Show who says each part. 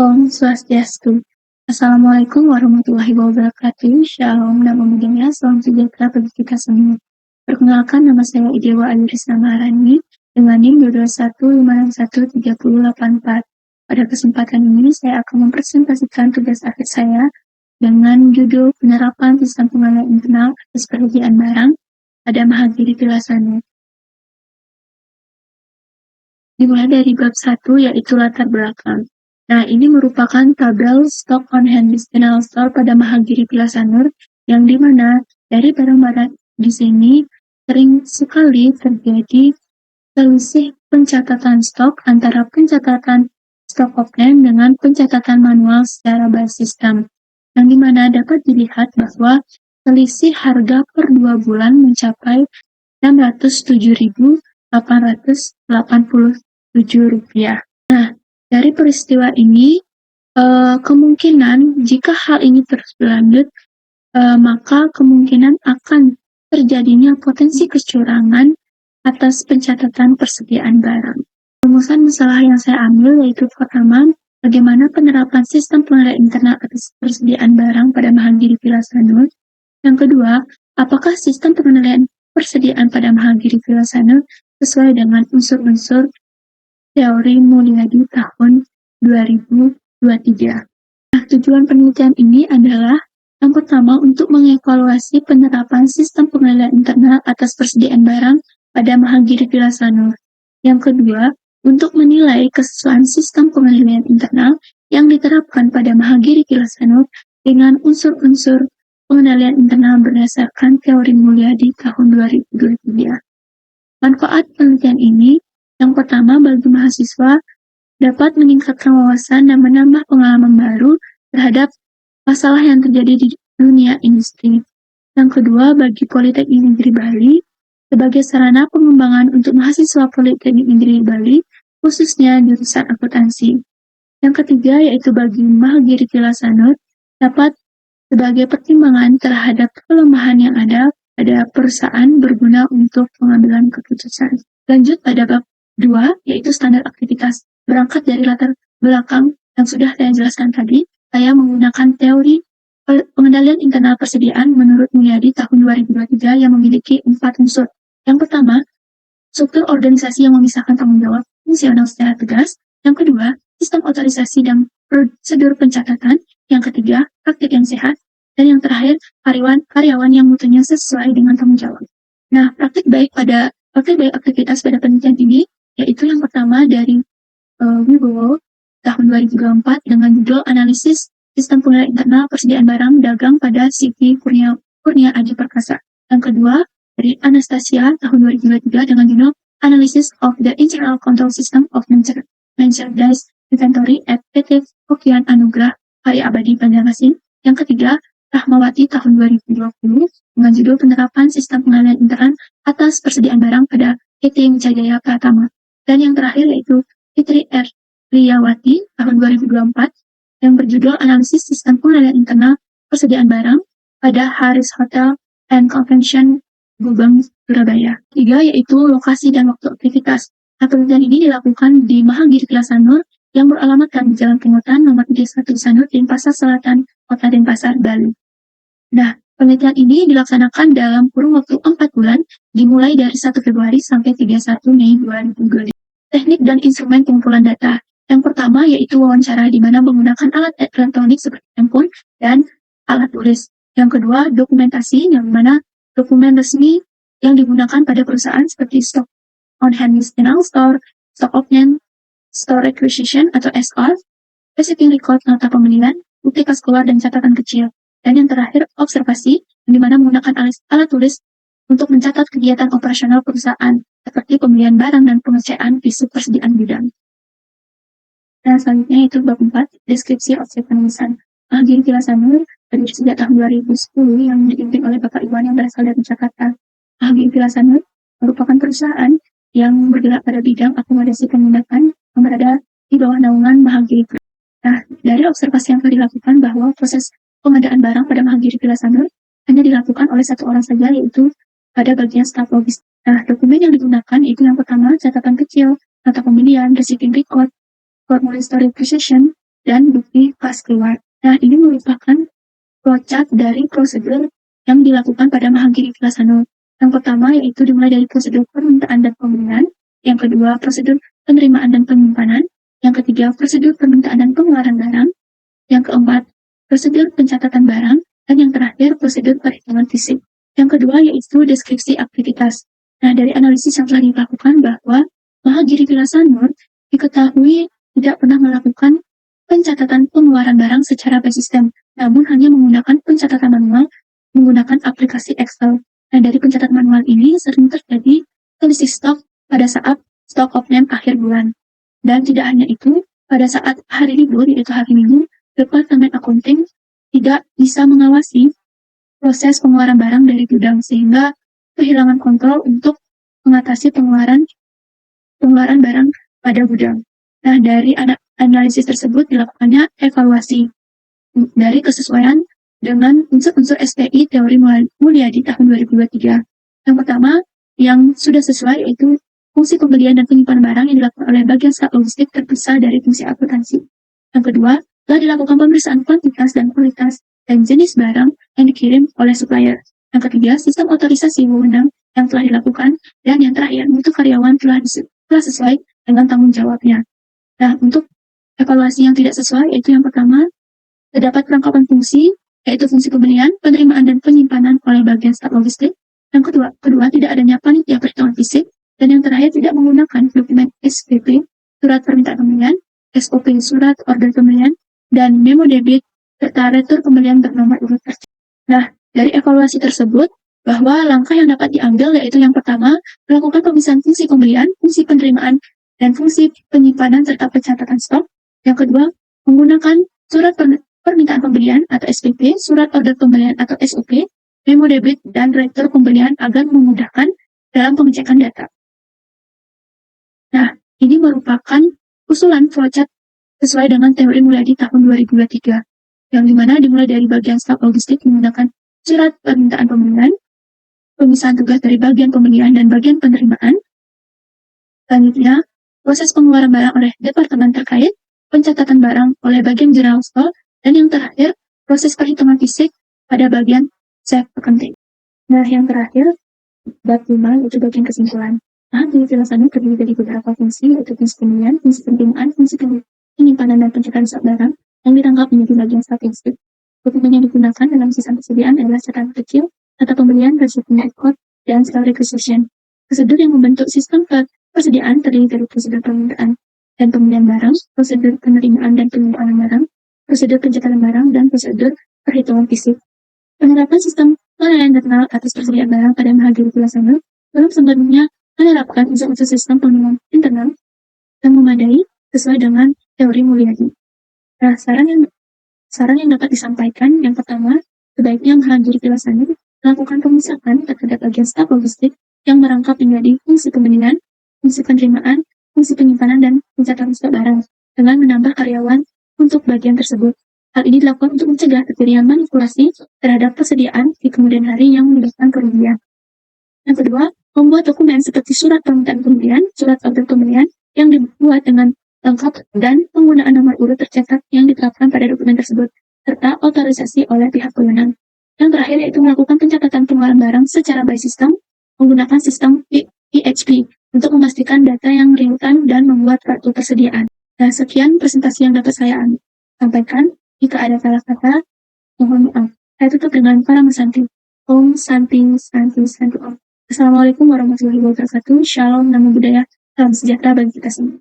Speaker 1: Om Swastiastu. Assalamualaikum warahmatullahi wabarakatuh. Shalom, nama budaya, salam sejahtera bagi kita semua. Perkenalkan, nama saya Idewa Ayurisna Maharani dengan NIM 221561384. Pada kesempatan ini, saya akan mempresentasikan tugas akhir saya dengan judul penerapan sistem pengelolaan internal atas persediaan barang pada Mahagiri Vilasana. Dimulai dari bab 1, yaitu latar belakang. Nah, ini merupakan tabel stock on hand external store pada Mahagiri Vilasana, yang dimana dari barang-barang di sini sering sekali terjadi selisih pencatatan stok antara pencatatan stok offline dengan pencatatan manual secara by system, yang dimana dapat dilihat bahwa selisih harga per 2 bulan mencapai Rp607.887. Nah, dari peristiwa ini, kemungkinan jika hal ini terus berlanjut, maka kemungkinan akan terjadinya potensi kecurangan atas pencatatan persediaan barang. Rumusan masalah yang saya ambil yaitu pertama, bagaimana penerapan sistem pengelolaan internal atas persediaan barang pada Mahagiri Vilasana. Yang kedua, apakah sistem pengelolaan persediaan pada Mahagiri Vilasana sesuai dengan unsur-unsur teori Mulyadi tahun 2023. Nah, tujuan penelitian ini adalah yang pertama untuk mengevaluasi penerapan sistem pengelolaan internal atas persediaan barang pada Mahagiri Vilasana. Yang kedua, untuk menilai kesesuaian sistem pengelolaan internal yang diterapkan pada Mahagiri Vilasana dengan unsur-unsur pengendalian internal berdasarkan teori Mulyadi tahun 2023. Manfaat penelitian ini, yang pertama bagi mahasiswa dapat meningkatkan wawasan dan menambah pengalaman baru terhadap masalah yang terjadi di dunia industri. Yang kedua bagi Politeknik Negeri Bali sebagai sarana pengembangan untuk mahasiswa Politeknik Negeri Bali, khususnya jurusan akuntansi. Yang ketiga yaitu bagi Mahagiri Vilasana dapat sebagai pertimbangan terhadap kelemahan yang ada pada perusahaan berguna untuk pengambilan keputusan. Lanjut pada bab 2, yaitu standar aktivitas. Berangkat dari latar belakang yang sudah saya jelaskan tadi, saya menggunakan teori pengendalian internal persediaan menurut Mulyadi tahun 2023 yang memiliki 4 unsur. Yang pertama, struktur organisasi yang memisahkan tanggung jawab fungsional secara tegas. Yang kedua, sistem otorisasi dan prosedur pencatatan. Yang ketiga, praktik yang sehat. Dan yang terakhir, karyawan yang mutunya sesuai dengan tanggung jawab. Nah, praktik baik aktivitas pada penelitian ini, yaitu yang pertama dari Wibowo tahun 2024 dengan judul Analisis Sistem Pengelolaan Internal Persediaan Barang Dagang pada CV Kurnia Adi Perkasa. Yang kedua, dari Anastasia tahun 2023 dengan judul Analysis of the Internal Control System of Merchandise Inventory at PT Hokian Anugrah Karya Abadi Banjarmasin. Yang ketiga, Rahmawati tahun 2020 dengan judul Penerapan Sistem Pengelolaan Internal atas Persediaan Barang pada PT Wijaya Pratama. Dan yang terakhir yaitu Fitri R. Riyawati tahun 2024 yang berjudul Analisis Sistem Pengelolaan Internal Persediaan Barang pada Haris Hotel and Convention Gubeng, Surabaya. Tiga yaitu lokasi dan waktu aktivitas. Nah, penelitian ini dilakukan di Mahagiri Vilasana yang beralamatkan di Jalan Pengutan nomor 31 Sanur, Denpasar Selatan, Kota Denpasar, Bali. Nah, penelitian ini dilaksanakan dalam kurun waktu 4 bulan, dimulai dari 1 Februari sampai 31 Mei 2020. Teknik dan instrumen pengumpulan data. Yang pertama yaitu wawancara di mana menggunakan alat elektronik seperti handphone dan alat tulis. Yang kedua, dokumentasi yang mana dokumen resmi yang digunakan pada perusahaan seperti stock on hand external store, stock offline, store requisition atau SR, receiving record nota pembelian, bukti kas keluar dan catatan kecil. Dan yang terakhir, observasi, yang dimana menggunakan alat tulis untuk mencatat kegiatan operasional perusahaan, seperti pembelian barang dan pengecekan fisik persediaan gudang. Nah, selanjutnya itu bab 4, deskripsi objek penulisan. Mahagiri Vilasana berdiri sejak tahun 2010 yang dipimpin oleh Bapak Iwan yang berasal dari Jakarta. Mahagiri Vilasana merupakan perusahaan yang bergerak pada bidang akomodasi pemindahan yang berada di bawah naungan Mahagiri. Nah, dari observasi yang telah dilakukan bahwa proses pengadaan barang pada Mahagiri Vilasana hanya dilakukan oleh satu orang saja, yaitu pada bagian staf logistik. Nah, dokumen yang digunakan itu yang pertama catatan kecil, nota pembelian, receiving record, formulir store requisition, dan bukti pas keluar. Nah, ini merupakan flowchart dari prosedur yang dilakukan pada Mahagiri Vilasano. Yang pertama yaitu dimulai dari prosedur permintaan dan pembelian, yang kedua prosedur penerimaan dan penyimpanan, yang ketiga prosedur permintaan dan pengeluaran barang, yang keempat prosedur pencatatan barang, dan yang terakhir prosedur perhitungan fisik. Yang kedua yaitu deskripsi aktivitas. Nah, dari analisis yang telah dilakukan bahwa Mahagiri Vilasano diketahui tidak pernah melakukan pencatatan pengeluaran barang secara by system, namun hanya menggunakan pencatatan manual menggunakan aplikasi Excel. Nah, dari pencatatan manual ini sering terjadi selisih stok pada saat stock of name akhir bulan. Dan tidak hanya itu, pada saat hari libur, yaitu hari Minggu, Departemen Accounting tidak bisa mengawasi proses pengeluaran barang dari gudang, sehingga kehilangan kontrol untuk mengatasi pengeluaran barang pada gudang. Nah, dari analisis tersebut dilakukannya evaluasi dari kesesuaian dengan unsur-unsur SPI teori Mulyadi tahun 2023. Yang pertama, yang sudah sesuai yaitu fungsi pembelian dan penyimpanan barang yang dilakukan oleh bagian staf logistik terpisah dari fungsi akuntansi. Yang kedua, telah dilakukan pemeriksaan kuantitas dan kualitas dan jenis barang yang dikirim oleh supplier. Yang ketiga, sistem otorisasi wewenang yang telah dilakukan. Dan yang terakhir, mutu karyawan telah sesuai dengan tanggung jawabnya. Nah, untuk evaluasi yang tidak sesuai, yaitu yang pertama, terdapat perangkapan fungsi, yaitu fungsi pembelian, penerimaan, dan penyimpanan oleh bagian staf logistik. Yang kedua, tidak adanya panitia perhitungan fisik. Dan yang terakhir, tidak menggunakan dokumen SPP, surat permintaan pembelian, SOP, surat order pembelian, dan memo debit, serta retur pembelian bernomor urut tercek. Nah, dari evaluasi tersebut, bahwa langkah yang dapat diambil yaitu yang pertama, melakukan pemisahan fungsi pembelian, fungsi penerimaan, dan fungsi penyimpanan serta pencatatan stok. Yang kedua, menggunakan surat permintaan pembelian atau SPP, surat order pembelian atau SOP, memo debit, dan retur pembelian agar memudahkan dalam pengecekan data. Nah, ini merupakan usulan flowchart sesuai dengan teori Mulyadi tahun 2023, yang dimana dimulai dari bagian staf logistik menggunakan surat permintaan pembelian, pemisahan tugas dari bagian pembelian dan bagian penerimaan. Selanjutnya, proses pengeluaran barang oleh departemen terkait, pencatatan barang oleh bagian general store, dan yang terakhir, proses perhitungan fisik pada bagian self accounting. Nah, yang terakhir, bab 5 itu bagian kesimpulan. Nah, di Vilasano terdiri dari beberapa fungsi, yaitu fungsi pembelian, fungsi penerimaan, fungsi penyimpanan, dan pencatatan stok barang yang ditangkap menjadi bagian statistik. Dokumen yang digunakan dalam sistem persediaan adalah catatan kecil, data pembelian, resipi record, dan skill requisition. Prosedur yang membentuk sistem persediaan terdiri dari prosedur permintaan dan pembelian barang, prosedur penerimaan dan penyimpanan barang, prosedur pencatatan barang, dan prosedur perhitungan fisik. Penerapan sistem penilaian internal atas persediaan barang pada Mahagiri Vilasano belum sepenuhnya menerapkan unsur-unsur sistem penilaian internal yang memadai sesuai dengan teori Mulyadi. Nah, saran yang dapat disampaikan yang pertama, sebaiknya Mahagiri Vilasano melakukan pemisahan terhadap bagian staf logistik yang merangkap menjadi fungsi pembelian, fungsi penerimaan, fungsi penyimpanan, dan pencatatan stok barang dengan menambah karyawan untuk bagian tersebut. Hal ini dilakukan untuk mencegah terjadinya manipulasi terhadap persediaan di kemudian hari yang menyebabkan kerugian. Yang kedua, membuat dokumen seperti surat permintaan pembelian, surat order pembelian yang dibuat dengan lengkap dan penggunaan nomor urut tercetak yang diterapkan pada dokumen tersebut, serta otorisasi oleh pihak berwenang. Yang terakhir yaitu melakukan pencatatan pengeluaran barang secara by system menggunakan sistem PHP untuk memastikan data yang real time dan membuat kartu persediaan. Nah, sekian presentasi yang dapat saya sampaikan. Jika ada salah kata, mohon maaf. Saya tutup dengan para mesanti. Om Santi Santi Santi Om. Assalamualaikum warahmatullahi wabarakatuh. Shalom, namo buddhaya. Salam sejahtera bagi kita semua.